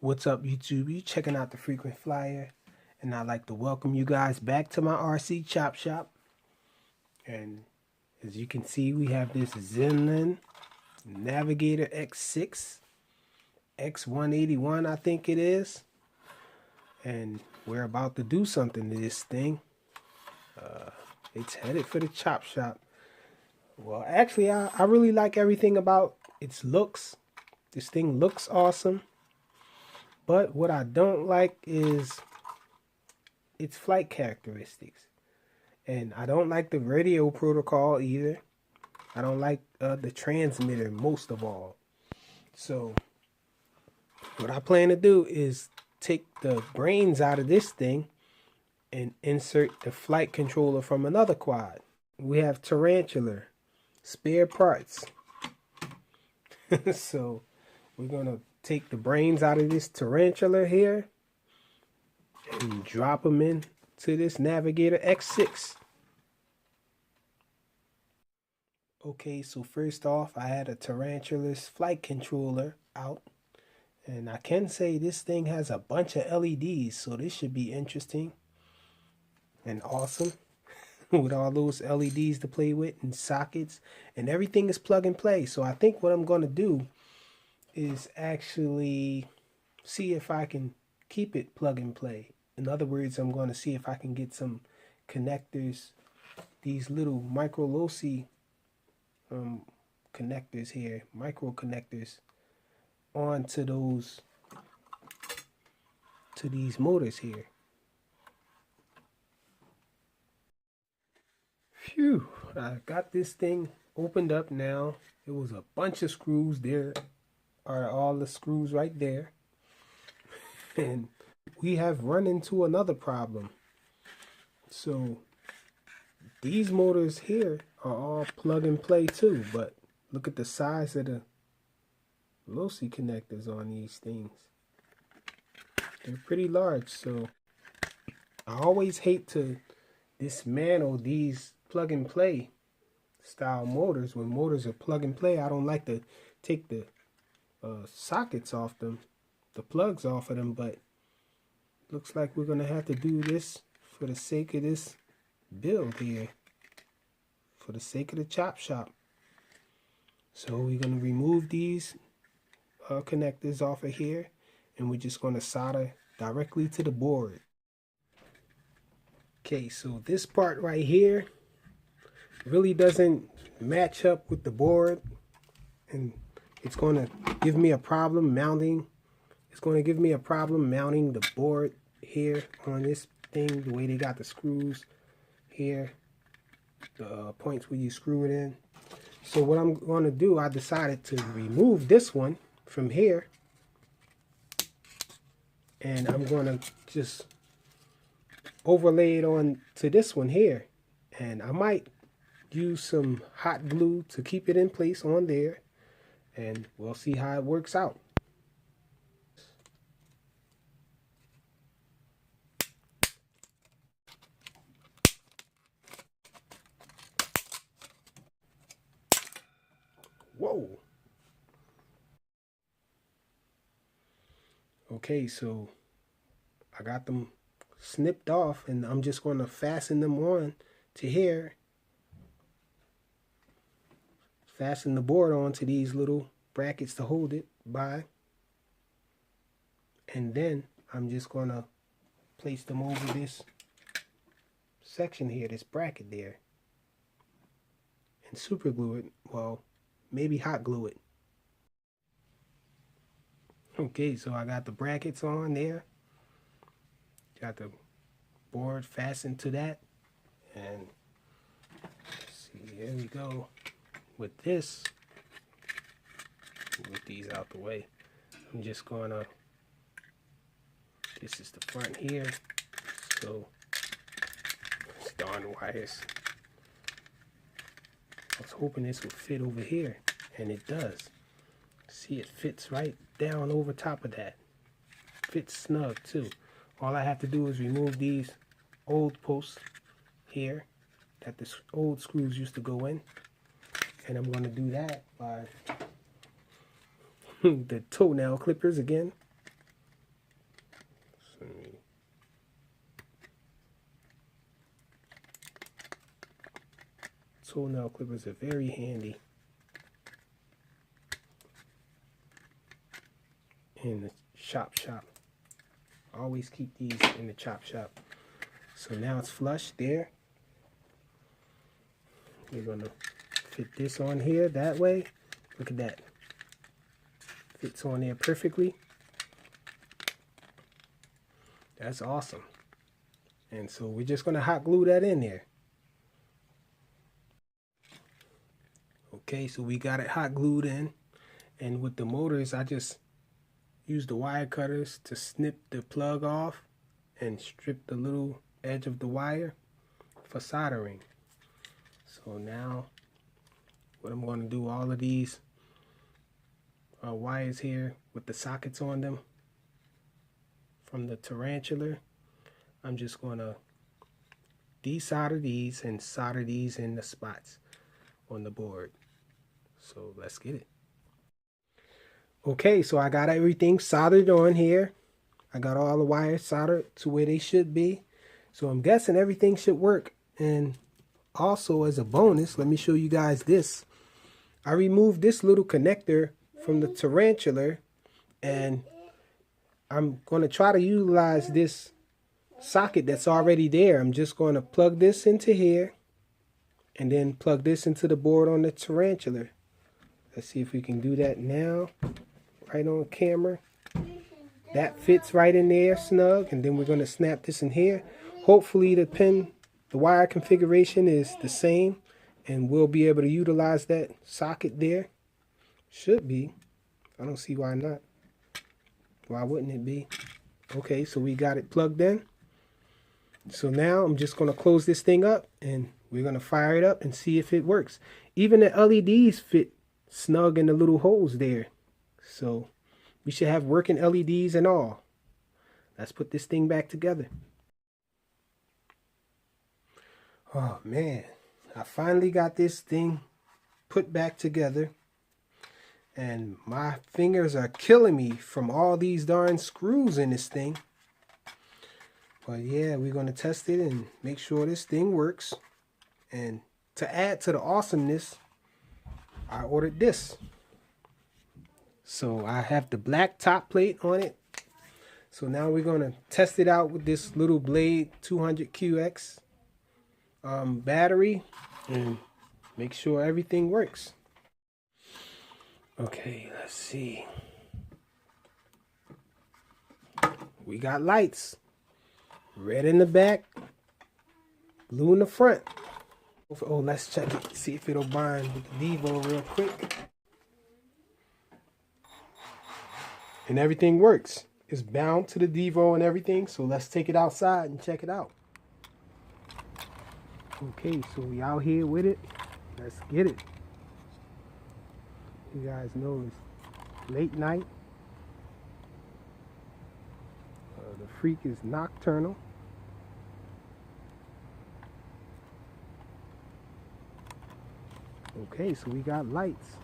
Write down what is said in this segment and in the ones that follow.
What's up, YouTube? You checking out the Frequent Flyer, and I'd like to welcome you guys back to my RC Chop Shop. And as you can see, we have this Xinlin Navigator X6, X181, I think it is. And we're about to do something to this thing. It's headed for the Chop Shop. Well, actually, I really like everything about its looks. This thing looks awesome. But what I don't like is its flight characteristics. And I don't like the radio protocol either. I don't like the transmitter most of all. So what I plan to do is take the brains out of this thing and insert the flight controller from another quad. We have tarantular spare parts. So we're going to take the brains out of this tarantula here and drop them into this Navigator X6. Okay, so first off, I had a tarantula's flight controller out, and I can say this thing has a bunch of LEDs, so this should be interesting and awesome with all those LEDs to play with and sockets, and everything is plug and play. So I think what I'm going to do is actually see if I can keep it plug and play. In other words, I'm going to see if I can get some connectors, these little micro loci connectors here, micro connectors, onto these motors here. Phew, I got this thing opened up now. It was a bunch of screws. There are all the screws right there. And we have run into another problem. So these motors here are all plug and play too, but look at the size of the loci connectors on these things. They're pretty large, so I always hate to dismantle these plug and play style motors. When motors are plug and play, I don't like to take the sockets off them, the plugs off of them, but looks like we're gonna have to do this for the sake of this build here, for the sake of the Chop Shop. So we're gonna remove these connectors off of here, and we're just gonna solder directly to the board. Okay, so this part right here really doesn't match up with the board, and it's going to give me a problem mounting. It's going to give me a problem mounting the board here on this thing, the way they got the screws here, the points where you screw it in. So what I'm going to do, I decided to remove this one from here, and I'm going to just overlay it on to this one here, and I might use some hot glue to keep it in place on there, and we'll see how it works out. Whoa. Okay, so I got them snipped off, and I'm just going to fasten them on to here. Fasten the board onto these little brackets to hold it by. And then I'm just going to place them over this section here, this bracket there, and super glue it. Well, maybe hot glue it. Okay, so I got the brackets on there. Got the board fastened to that. And let's see, here we go. With this, move these out the way. I'm just gonna, this is the front here. So, these darn wires. I was hoping this would fit over here, and it does. See, it fits right down over top of that. Fits snug too. All I have to do is remove these old posts here that the old screws used to go in. And I'm going to do that by the toenail clippers again. toenail clippers are very handy in the ChopShop. Always keep these in the ChopShop. So now it's flush there. We're going to fit this on here that way. Look at that. Fits on there perfectly. That's awesome. And so we're just going to hot glue that in there. Okay, so we got it hot glued in. And with the motors, I just use the wire cutters to snip the plug off and strip the little edge of the wire for soldering. So now what I'm going to do, all of these wires here with the sockets on them from the tarantula, I'm just going to desolder these and solder these in the spots on the board. So let's get it. Okay, so I got everything soldered on here. I got all the wires soldered to where they should be. So I'm guessing everything should work. And also as a bonus, let me show you guys this. I removed this little connector from the tarantula, and I'm going to try to utilize this socket that's already there. I'm just going to plug this into here and then plug this into the board on the tarantula. Let's see if we can do that now. Right on camera. That fits right in there snug, and then we're going to snap this in here. Hopefully the wire configuration is the same, and we'll be able to utilize that socket there. Should be. I don't see why not. Why wouldn't it be? Okay, so we got it plugged in. So now I'm just going to close this thing up, and we're going to fire it up and see if it works. Even the LEDs fit snug in the little holes there. So we should have working LEDs and all. Let's put this thing back together. Oh man, I finally got this thing put back together. And my fingers are killing me from all these darn screws in this thing. But yeah, we're going to test it and make sure this thing works. And to add to the awesomeness, I ordered this. So I have the black top plate on it. So now we're going to test it out with this little Blade 200QX battery and make sure everything works. Okay, let's see. We got lights. Red in the back, blue in the front. Oh, let's check it. See if it'll bind with the Devo real quick. And everything works. It's bound to the Devo and everything. So let's take it outside and check it out. Okay, so we out here with it. Let's get it. You guys know it's late night. The freak is nocturnal. Okay, so we got lights.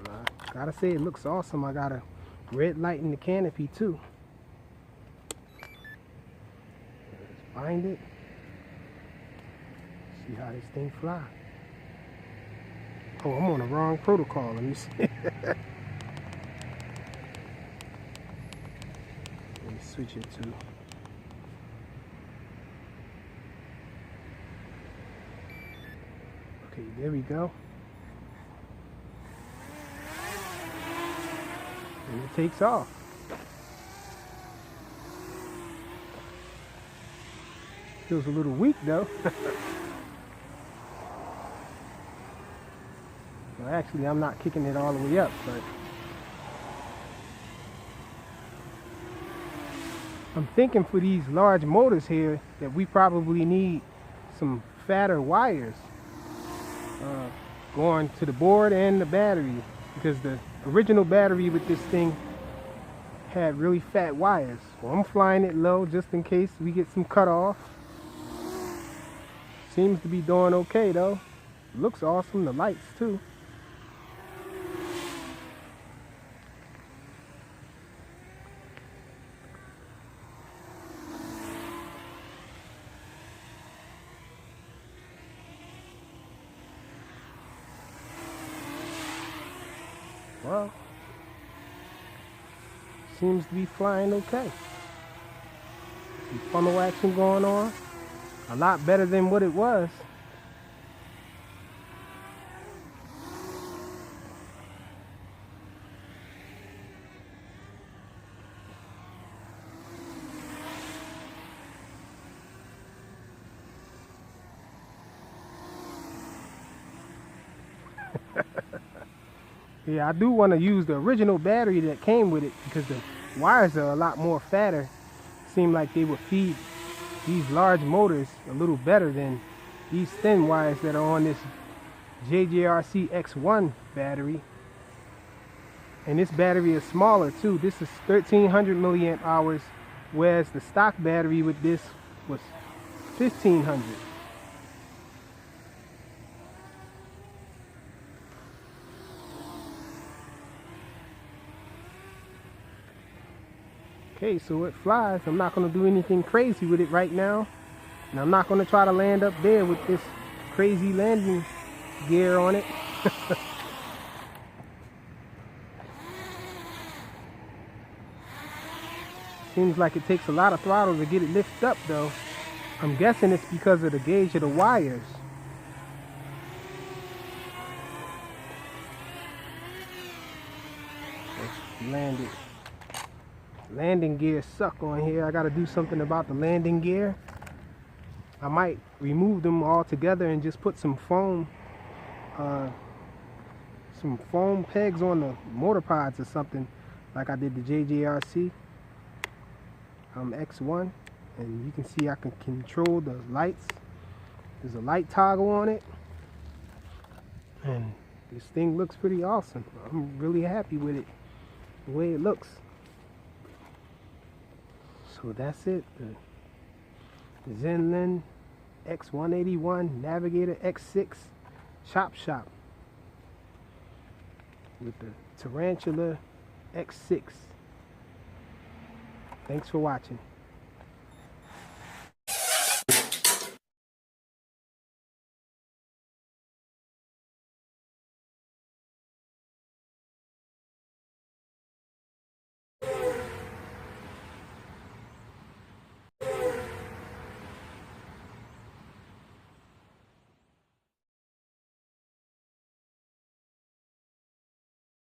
I gotta say, it looks awesome. I got a red light in the canopy too. Let's bind it. See how this thing fly. Oh, I'm on the wrong protocol. Let me see. Let me switch it to. Okay, there we go. And it takes off. Feels a little weak though. Well, actually, I'm not kicking it all the way up, but I'm thinking for these large motors here that we probably need some fatter wires going to the board and the battery, because the original battery with this thing had really fat wires. So I'm flying it low just in case we get some cut off. Seems to be doing okay though. Looks awesome, the lights too. Well, seems to be flying okay. Some funnel action going on. A lot better than what it was. Yeah, I do want to use the original battery that came with it because the wires are a lot more fatter. Seem like they would feed these large motors a little better than these thin wires that are on this JJRC X1 battery. And this battery is smaller too. This is 1300 milliamp hours, whereas the stock battery with this was 1500. Okay, so it flies. I'm not going to do anything crazy with it right now. And I'm not going to try to land up there with this crazy landing gear on it. Seems like it takes a lot of throttle to get it lifted up though. I'm guessing it's because of the gauge of the wires. Let's land it. Landing gear suck on here. I gotta do something about the landing gear. I might remove them all together and just put some foam pegs on the motor pods or something, like I did the JJRC X1. And you can see I can control the lights. There's a light toggle on it, and this thing looks pretty awesome. I'm really happy with it, the way it looks. So that's it, the Xinlin X181 Navigator X6 ChopShop with the Tarantula X6. Thanks for watching.